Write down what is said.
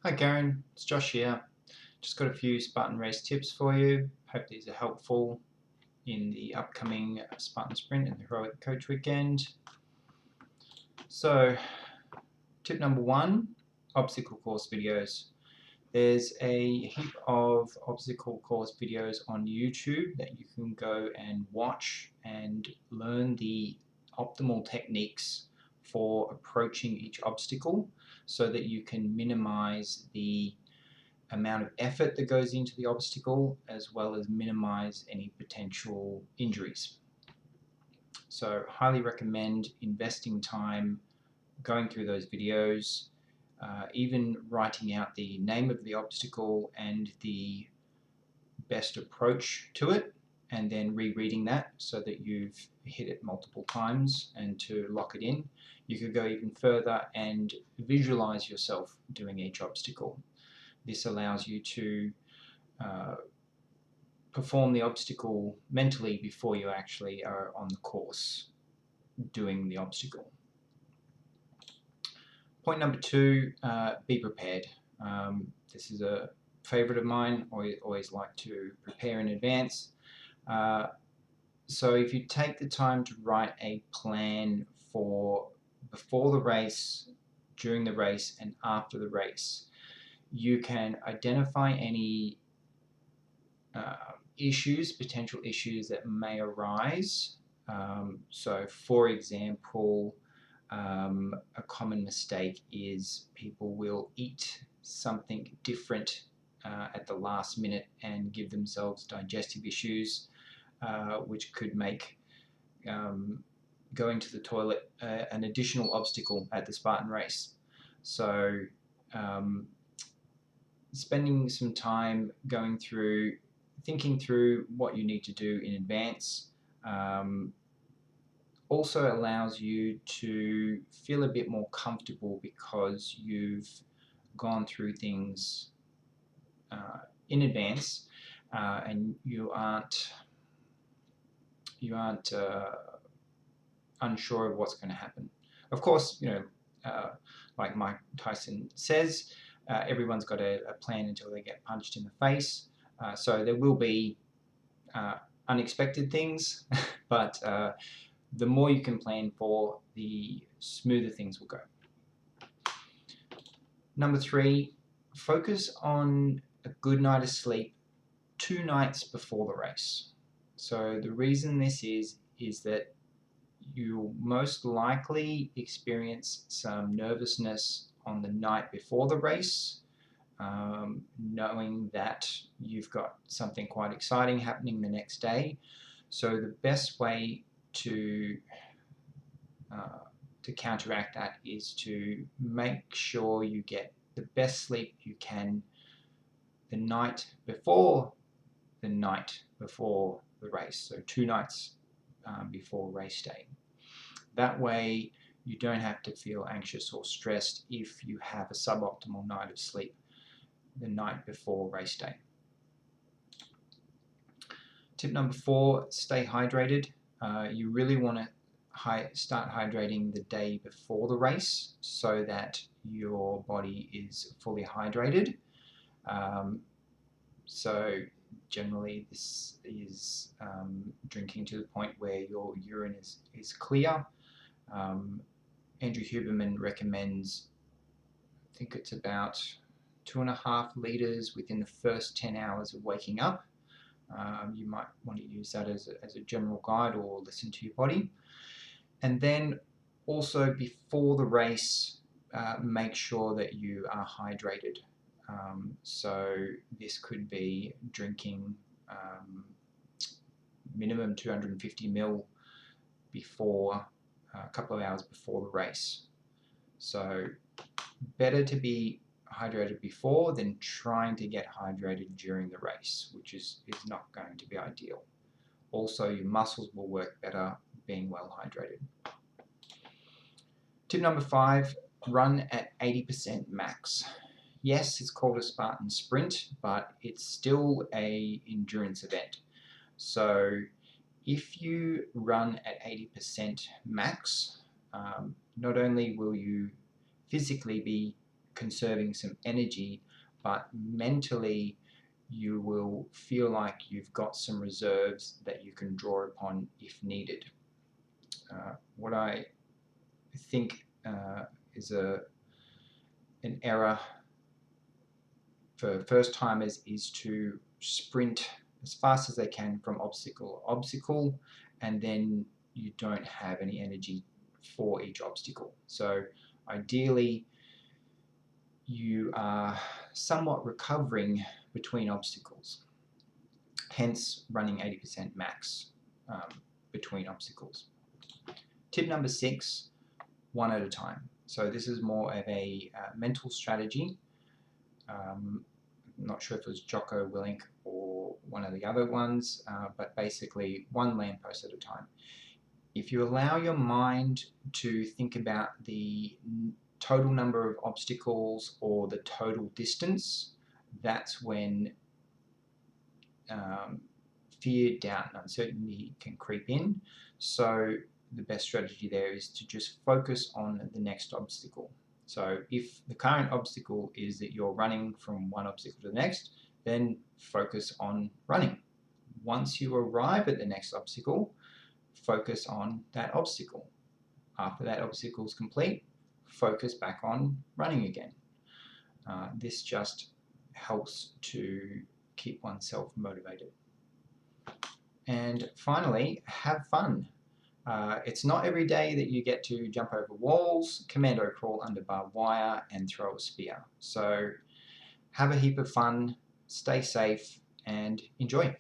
Hi Karen, it's Josh here. Just got a few Spartan Race tips for you. Hope these are helpful in the upcoming Spartan Sprint and the Heroic Coach Weekend. So, tip number one, obstacle course videos. There's a heap of obstacle course videos on YouTube that you can go and watch and learn the optimal techniques for approaching each obstacle so that you can minimize the amount of effort that goes into the obstacle as well as minimize any potential injuries. So highly recommend investing time going through those videos, even writing out the name of the obstacle and the best approach to it, and then rereading that so that you've hit it multiple times and to lock it in. You could go even further and visualize yourself doing each obstacle. This allows you to perform the obstacle mentally before you actually are on the course doing the obstacle. Point number two, be prepared. This is a favorite of mine. I always like to prepare in advance. So if you take the time to write a plan for before the race, during the race, and after the race, you can identify any potential issues that may arise. So for example, a common mistake is people will eat something different at the last minute and give themselves digestive issues, which could make going to the toilet an additional obstacle at the Spartan race. So spending some time thinking through what you need to do in advance also allows you to feel a bit more comfortable because you've gone through things in advance and you aren't unsure of what's going to happen. Of course, like Mike Tyson says, everyone's got a plan until they get punched in the face. So there will be unexpected things, but the more you can plan for, the smoother things will go. Number three, focus on a good night of sleep 2 nights before the race. So the reason this is that you'll most likely experience some nervousness on the night before the race, knowing that you've got something quite exciting happening the next day. So the best way to counteract that is to make sure you get the best sleep you can the night before the race, so 2 nights before race day. That way you don't have to feel anxious or stressed if you have a suboptimal night of sleep the night before race day. Tip number 4, stay hydrated. You really want to start hydrating the day before the race so that your body is fully hydrated. So generally this is drinking to the point where your urine is clear. Andrew Huberman recommends, I think it's about 2.5 litres within the first 10 hours of waking up. You might want to use that as a general guide or listen to your body. And then also before the race, make sure that you are hydrated. So this could be drinking minimum 250 ml before a couple of hours before the race. So better to be hydrated before than trying to get hydrated during the race, which is not going to be ideal. Also, your muscles will work better being well hydrated. Tip number 5, run at 80% max. Yes, it's called a Spartan Sprint, but it's still an endurance event. So if you run at 80% max, not only will you physically be conserving some energy, but mentally you will feel like you've got some reserves that you can draw upon if needed. What I think is an error for first timers is to sprint as fast as they can from obstacle to obstacle, and then you don't have any energy for each obstacle. So ideally you are somewhat recovering between obstacles, hence running 80% max between obstacles. Tip number 6, one at a time. So this is more of a mental strategy. I'm not sure if it was Jocko Willink or one of the other ones, but basically one lamppost at a time. If you allow your mind to think about the total number of obstacles or the total distance, that's when fear, doubt, and uncertainty can creep in. So the best strategy there is to just focus on the next obstacle. So if the current obstacle is that you're running from one obstacle to the next, then focus on running. Once you arrive at the next obstacle, focus on that obstacle. After that obstacle is complete, focus back on running again. This just helps to keep oneself motivated. And finally, have fun. It's not every day that you get to jump over walls, commando crawl under barbed wire, and throw a spear. So have a heap of fun, stay safe, and enjoy.